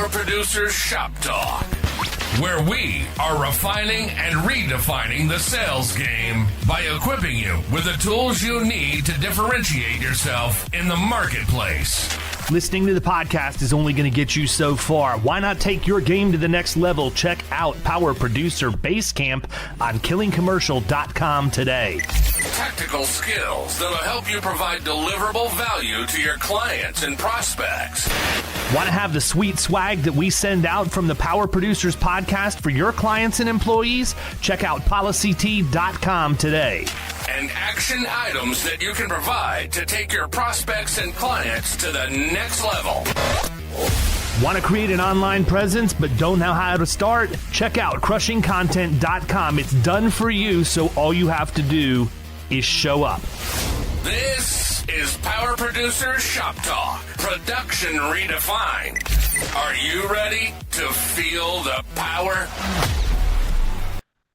Power Producers Shop Talk, where we are refining and redefining the sales game by equipping you with the tools you need to differentiate yourself in the marketplace. Listening to the podcast is only going to get you so far. Why not take your game to the next level? Check out Power Producer Basecamp on killingcommercial.com today. Tactical skills that'll help you provide deliverable value to your clients and prospects. Want to have the sweet swag that we send out from the Power Producers podcast for your clients and employees? Check out policyt.com today. And action items that you can provide to take your prospects and clients to the next level. Want to create an online presence but don't know how to start? Check out crushingcontent.com. It's done for you, so all you have to do is show up. This is Power Producers Shop Talk, production redefined. Are you ready to feel the power?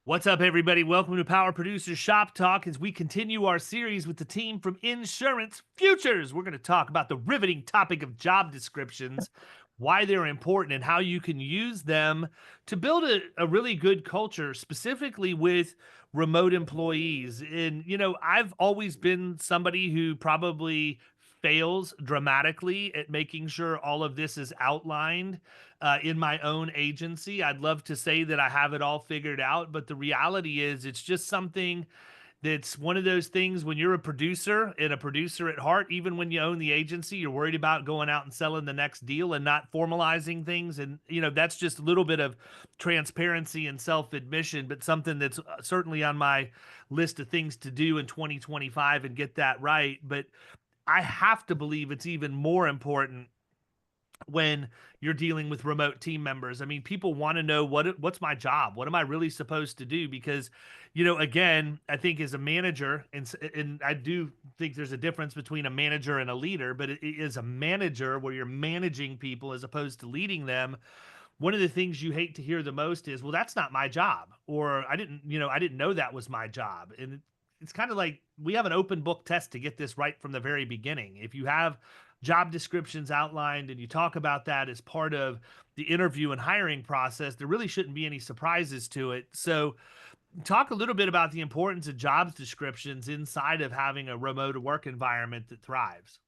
What's up, everybody? Welcome to Power Producers Shop Talk as we continue our series with the team from Insurance Futures. We're going to talk about the riveting topic of job descriptions, why they're important, and how you can use them to build a really good culture, specifically with remote employees. And, you know, I've always been somebody who probably fails dramatically at making sure all of this is outlined in my own agency. I'd love to say that I have it all figured out, but the reality is it's just something that's one of those things when you're a producer and a producer at heart, even when you own the agency, you're worried about going out and selling the next deal and not formalizing things. And, you know, that's just a little bit of transparency and self-admission, but something that's certainly on my list of things to do in 2025 and get that right. But I have to believe it's even more important when you're dealing with remote team members. I mean, people want to know what's my job? What am I really supposed to do? Because, you know, again, I think as a manager, and I do think there's a difference between a manager and a leader, but it is a manager where you're managing people as opposed to leading them. One of the things you hate to hear the most is, well, that's not my job. Or I didn't know that was my job. And it's kind of like we have an open book test to get this right from the very beginning. If you have job descriptions outlined and you talk about that as part of the interview and hiring process, there really shouldn't be any surprises to it. So talk a little bit about the importance of job descriptions inside of having a remote work environment that thrives.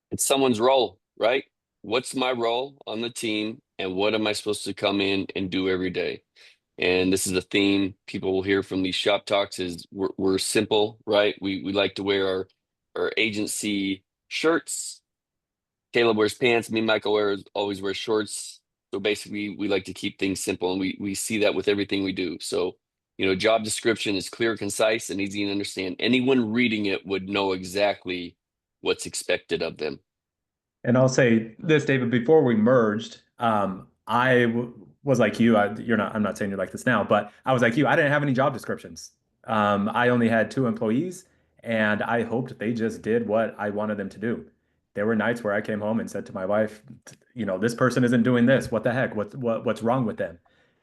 It's someone's role, right? What's my role on the team and what am I supposed to come in and do every day? And this is a theme people will hear from these shop talks is we're simple, right? We like to wear our agency shirts. Caleb wears pants. Me and Michael always wear shorts. So basically, we like to keep things simple, and we see that with everything we do. So, you know, job description is clear, concise, and easy to understand. Anyone reading it would know exactly what's expected of them. And I'll say this, David, before we merged, was like you. I'm not saying you're like this now, but I was like you. I didn't have any job descriptions. I only had 2 employees. And I hoped they just did what I wanted them to do. There were nights where I came home and said to my wife, you know, this person isn't doing this. What the heck? What's wrong with them?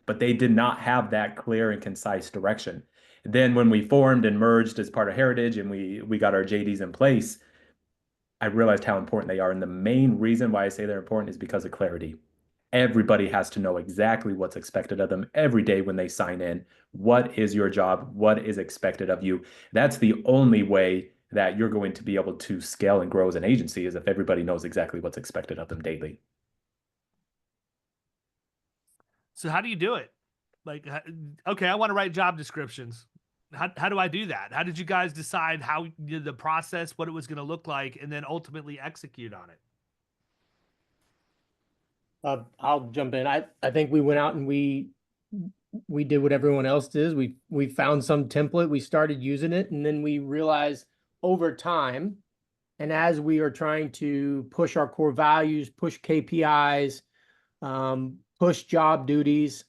But they did not have that clear and concise direction. Then when we formed and merged as part of Heritage and we got our JDs in place, I realized how important they are. And the main reason why I say they're important is because of clarity. Everybody has to know exactly what's expected of them every day when they sign in. What is your job? What is expected of you? That's the only way that you're going to be able to scale and grow as an agency is if everybody knows exactly what's expected of them daily. So how do you do it? Like, okay, I want to write job descriptions. How do I do that? How did you guys decide how the process, what it was going to look like, and then ultimately execute on it? I'll jump in. I think we went out and we did what everyone else does. We found some template, we started using it, and then we realized over time, and as we are trying to push our core values, push KPIs, push job duties,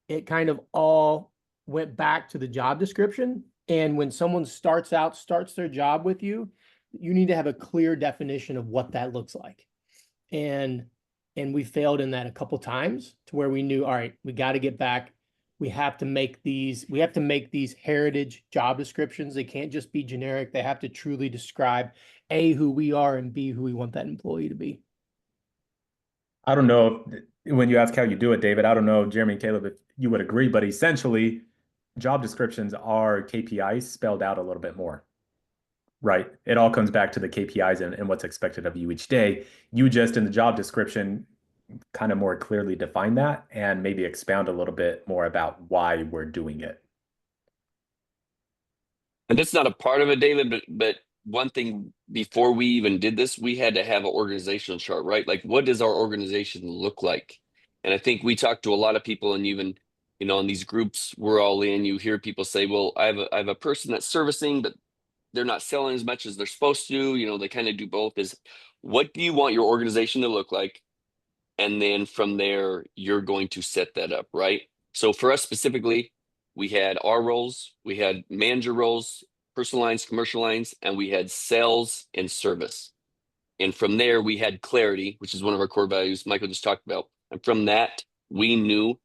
it kind of all went back to the job description. And when someone starts their job with you, you need to have a clear definition of what that looks like. And we failed in that a couple times to where we knew, all right, we got to get back. We have to make these heritage job descriptions. They can't just be generic. They have to truly describe A, who we are, and B, who we want that employee to be. I don't know if, when you ask how you do it, David, I don't know, Jeremy and Caleb, if you would agree, but essentially, job descriptions are KPIs spelled out a little bit more, right? It all comes back to the KPIs and what's expected of you each day. You just in the job description kind of more clearly define that and maybe expound a little bit more about why we're doing it. And that's not a part of it, David, but one thing before we even did this, we had to have an organizational chart, right? Like, what does our organization look like? And I think we talked to a lot of people, and even, in these groups we're all in, you hear people say, well, I have a person that's servicing, but they're not selling as much as they're supposed to. They kind of do both. Is what do you want your organization to look like? And then from there, you're going to set that up, right? So for us specifically, we had our roles, we had manager roles, personal lines, commercial lines, and we had sales and service. And from there, we had clarity, which is one of our core values Michael just talked about. And from that, we knew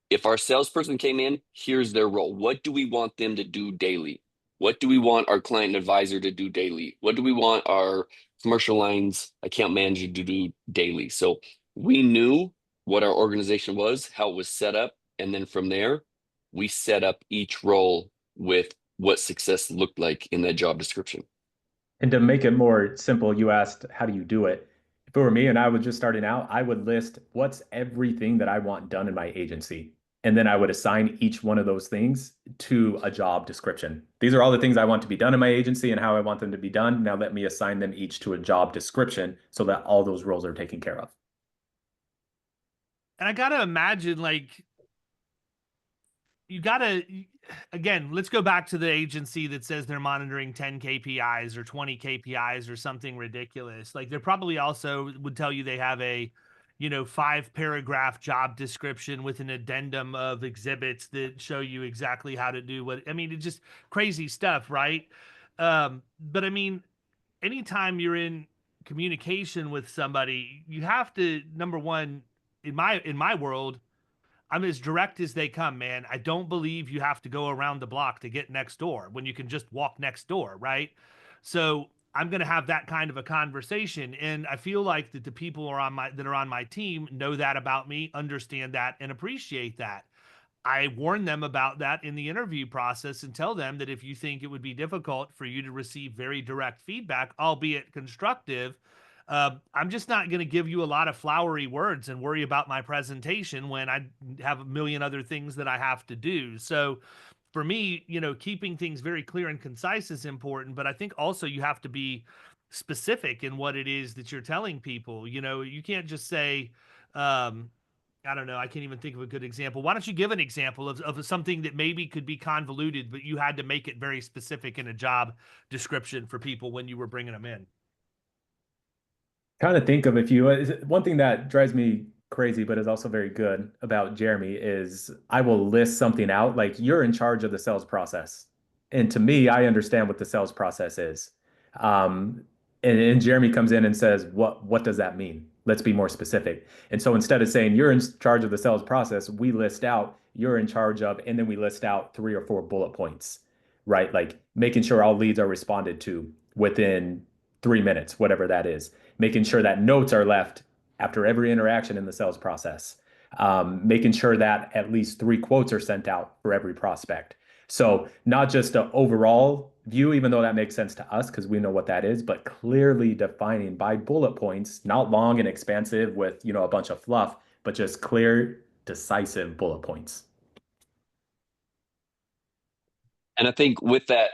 if our salesperson came in, here's their role. What do we want them to do daily? What do we want our client advisor to do daily? What do we want our commercial lines account manager to do daily? So we knew what our organization was, how it was set up. And then from there, we set up each role with what success looked like in that job description. And to make it more simple, you asked, how do you do it? If it were me and I was just starting out, I would list what's everything that I want done in my agency. And then I would assign each one of those things to a job description. These are all the things I want to be done in my agency and how I want them to be done. Now let me assign them each to a job description so that all those roles are taken care of. And I gotta imagine, again, let's go back to the agency that says they're monitoring 10 KPIs or 20 KPIs or something ridiculous. Like, they're probably also would tell you they have a 5-paragraph job description with an addendum of exhibits that show you exactly how to do what. I mean, it's just crazy stuff, right? But I mean, anytime you're in communication with somebody, you have to, number one, in my world, I'm as direct as they come, man. I don't believe you have to go around the block to get next door when you can just walk next door, right? So I'm going to have that kind of a conversation, and I feel like that the people that are on my team know that about me, understand that, and appreciate that. I warn them about that in the interview process and tell them that if you think it would be difficult for you to receive very direct feedback, albeit constructive, I'm just not going to give you a lot of flowery words and worry about my presentation when I have a million other things that I have to do. So for me, keeping things very clear and concise is important, but I think also you have to be specific in what it is that you're telling people. You can't just say, I don't know, I can't even think of a good example. Why don't you give an example of something that maybe could be convoluted, but you had to make it very specific in a job description for people when you were bringing them in? Kind of think of one thing that drives me crazy, but is also very good about Jeremy is I will list something out like you're in charge of the sales process. And to me, I understand what the sales process is. Um, and Jeremy comes in and says, what does that mean? Let's be more specific. And so instead of saying you're in charge of the sales process, we list out you're in charge of, and then we list out 3 or 4 bullet points, right? Like making sure all leads are responded to within 3 minutes, whatever that is, making sure that notes are left after every interaction in the sales process, making sure that at least 3 quotes are sent out for every prospect. So not just an overall view, even though that makes sense to us because we know what that is, but clearly defining by bullet points, not long and expansive with, a bunch of fluff, but just clear, decisive bullet points. And I think with that,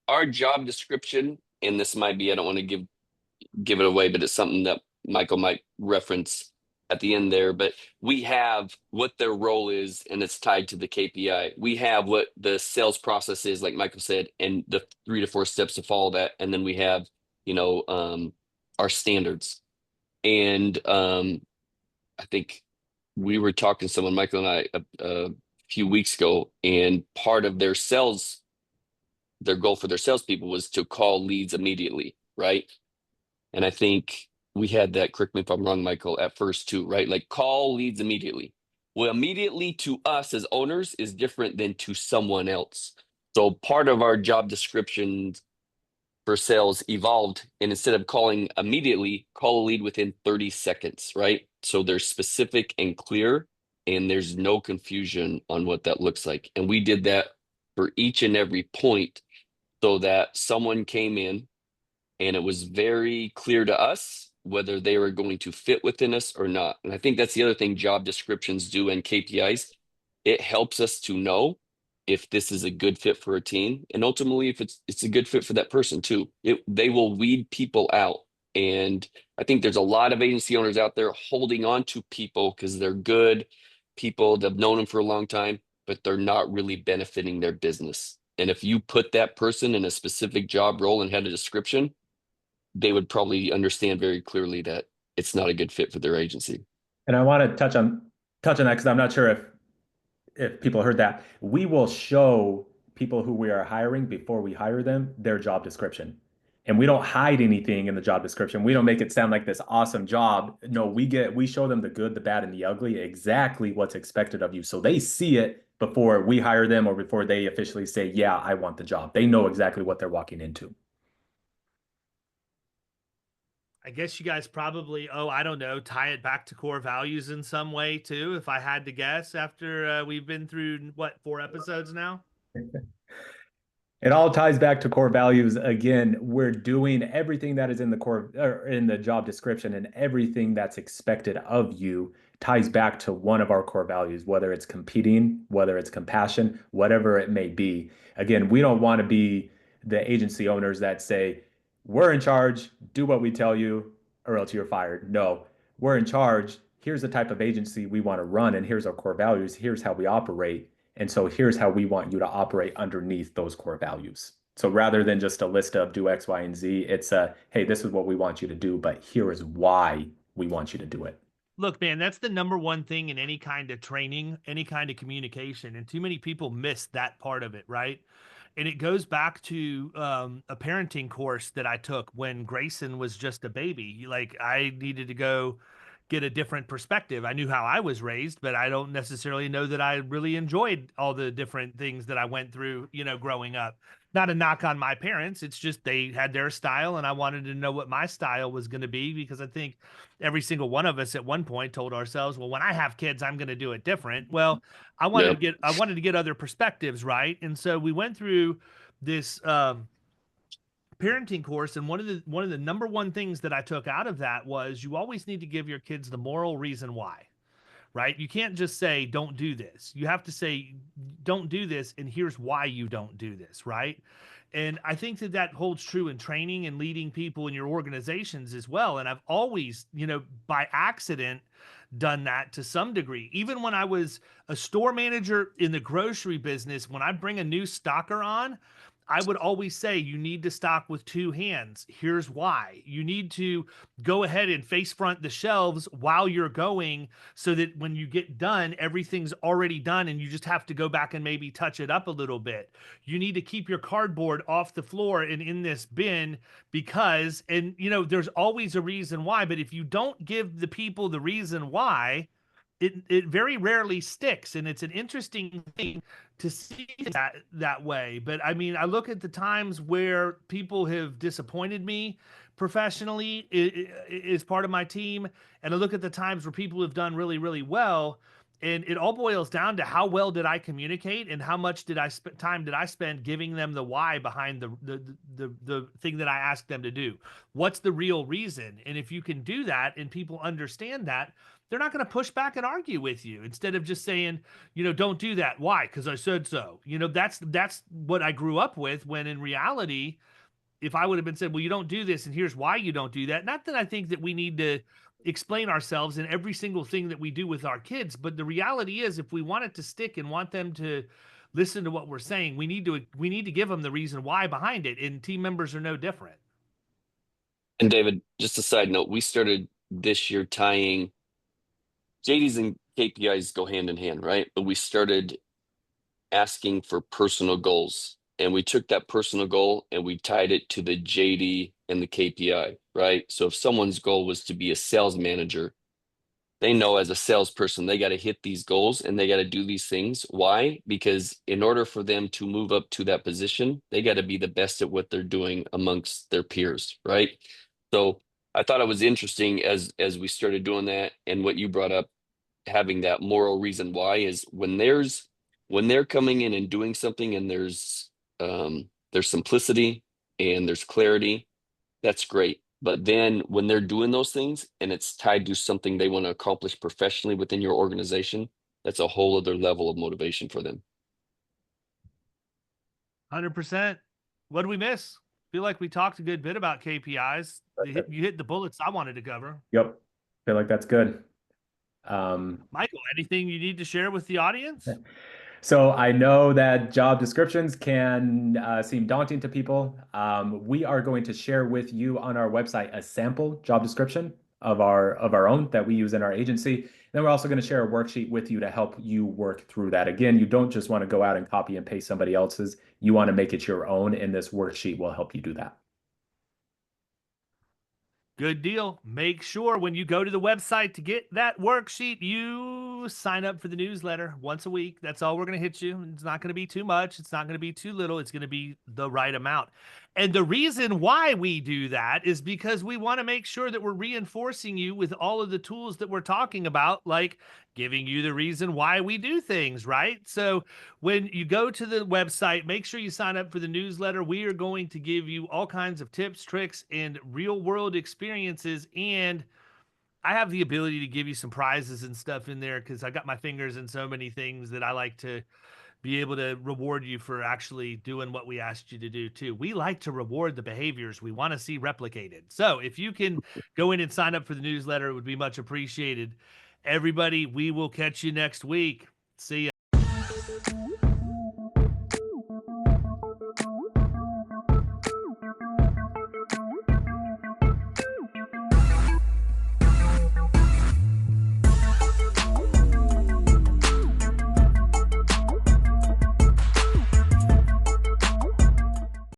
our job description, and this might be, I don't want to give it away, but it's something that Michael might reference at the end there. But we have what their role is, and it's tied to the KPI. We have what the sales process is, like Michael said, and the 3 to 4 steps to follow that. And then we have, our standards. And I think we were talking to someone, Michael and I, a few weeks ago, and part of their goal for their salespeople was to call leads immediately, right? And I think we had that, correct me if I'm wrong, Michael, at first too, right? Like call leads immediately. Well, immediately to us as owners is different than to someone else. So part of our job descriptions for sales evolved, and instead of calling immediately, call a lead within 30 seconds, right? So they're specific and clear, and there's no confusion on what that looks like. And we did that for each and every point so that someone came in and it was very clear to us whether they were going to fit within us or not. And I think that's the other thing job descriptions do and KPIs. It helps us to know if this is a good fit for a team, and ultimately if it's a good fit for that person too. They will weed people out. And I think there's a lot of agency owners out there holding on to people because they're good people that have known them for a long time, but they're not really benefiting their business. And if you put that person in a specific job role and had a description, they would probably understand very clearly that it's not a good fit for their agency. And I want to touch on that because I'm not sure if people heard that. We will show people who we are hiring before we hire them their job description. And we don't hide anything in the job description. We don't make it sound like this awesome job. No, we show them the good, the bad, and the ugly, exactly what's expected of you. So they see it before we hire them or before they officially say, yeah, I want the job. They know exactly what they're walking into. I guess you guys probably, I don't know, tie it back to core values in some way too, if I had to guess, after we've been through, what, 4 episodes now? It all ties back to core values. Again, we're doing everything that is in the core or in the job description, and everything that's expected of you ties back to one of our core values, whether it's competing, whether it's compassion, whatever it may be. Again, we don't want to be the agency owners that say, we're in charge, do what we tell you, or else you're fired. No, we're in charge. Here's the type of agency we want to run, and here's our core values. Here's how we operate. And so here's how we want you to operate underneath those core values. So rather than just a list of do X, Y, and Z, it's hey, this is what we want you to do, but here is why we want you to do it. Look, man, that's the number one thing in any kind of training, any kind of communication. And too many people miss that part of it, right? And it goes back to a parenting course that I took when Grayson was just a baby. Like, I needed to go get a different perspective. I knew how I was raised, but I don't necessarily know that I really enjoyed all the different things that I went through, growing up. Not a knock on my parents. It's just they had their style, and I wanted to know what my style was going to be, because I think every single one of us at one point told ourselves, well, when I have kids, I'm going to do it different. Well, I wanted to get other perspectives, right? And so we went through this parenting course, and one of the number one things that I took out of that was you always need to give your kids the moral reason why. Right? You can't just say, don't do this. You have to say, don't do this, and here's why you don't do this, right? And I think that holds true in training and leading people in your organizations as well. And I've always, by accident, done that to some degree. Even when I was a store manager in the grocery business, when I bring a new stocker on, I would always say, you need to stock with 2 hands. Here's why. You need to go ahead and face front the shelves while you're going, so that when you get done, everything's already done and you just have to go back and maybe touch it up a little bit. You need to keep your cardboard off the floor and in this bin because, and there's always a reason why, but if you don't give the people the reason why, it very rarely sticks. And it's an interesting thing to see that way. But I mean, I look at the times where people have disappointed me professionally is part of my team, and I look at the times where people have done really, really well, and it all boils down to how well did I communicate, and how much time did I spend giving them the why behind the thing that I asked them to do. What's the real reason? And if you can do that and people understand that, they're not going to push back and argue with you, instead of just saying, don't do that. Why? Because I said so. That's what I grew up with, when in reality, if I would have been said, well, you don't do this and here's why you don't do that. Not that I think that we need to explain ourselves in every single thing that we do with our kids, but the reality is, if we want it to stick and want them to listen to what we're saying, we need to give them the reason why behind it. And team members are no different. And David, just a side note, we started this year tying JDs and KPIs go hand in hand, right? But we started asking for personal goals, and we took that personal goal and we tied it to the JD and the KPI, right? So if someone's goal was to be a sales manager, they know as a salesperson, they got to hit these goals and they got to do these things. Why? Because in order for them to move up to that position, they got to be the best at what they're doing amongst their peers, right? So I thought it was interesting as we started doing that, and what you brought up, having that moral reason why, is when they're coming in and doing something, and there's simplicity and there's clarity, that's great. But then when they're doing those things and it's tied to something they want to accomplish professionally within your organization, that's a whole other level of motivation for them. 100%. What did we miss? Feel like we talked a good bit about KPIs. You hit the bullets I wanted to cover. Yep. Feel like that's good. Michael, anything you need to share with the audience? So I know that job descriptions can seem daunting to people. We are going to share with you on our website a sample job description of our own that we use in our agency. Then we're also going to share a worksheet with you to help you work through that. Again, you don't just want to go out and copy and paste somebody else's. You want to make it your own, and this worksheet will help you do that. Good deal. Make sure when you go to the website to get that worksheet, you sign up for the newsletter once a week. That's all we're going to hit you. It's not going to be too much. It's not going to be too little. It's going to be the right amount. And the reason why we do that is because we want to make sure that we're reinforcing you with all of the tools that we're talking about, like giving you the reason why we do things, right? So when you go to the website, make sure you sign up for the newsletter. We are going to give you all kinds of tips, tricks, and real world experiences. And I have the ability to give you some prizes and stuff in there because I got my fingers in so many things that I like to be able to reward you for actually doing what we asked you to do too. We like to reward the behaviors we want to see replicated. So if you can go in and sign up for the newsletter, it would be much appreciated. Everybody, we will catch you next week. See ya.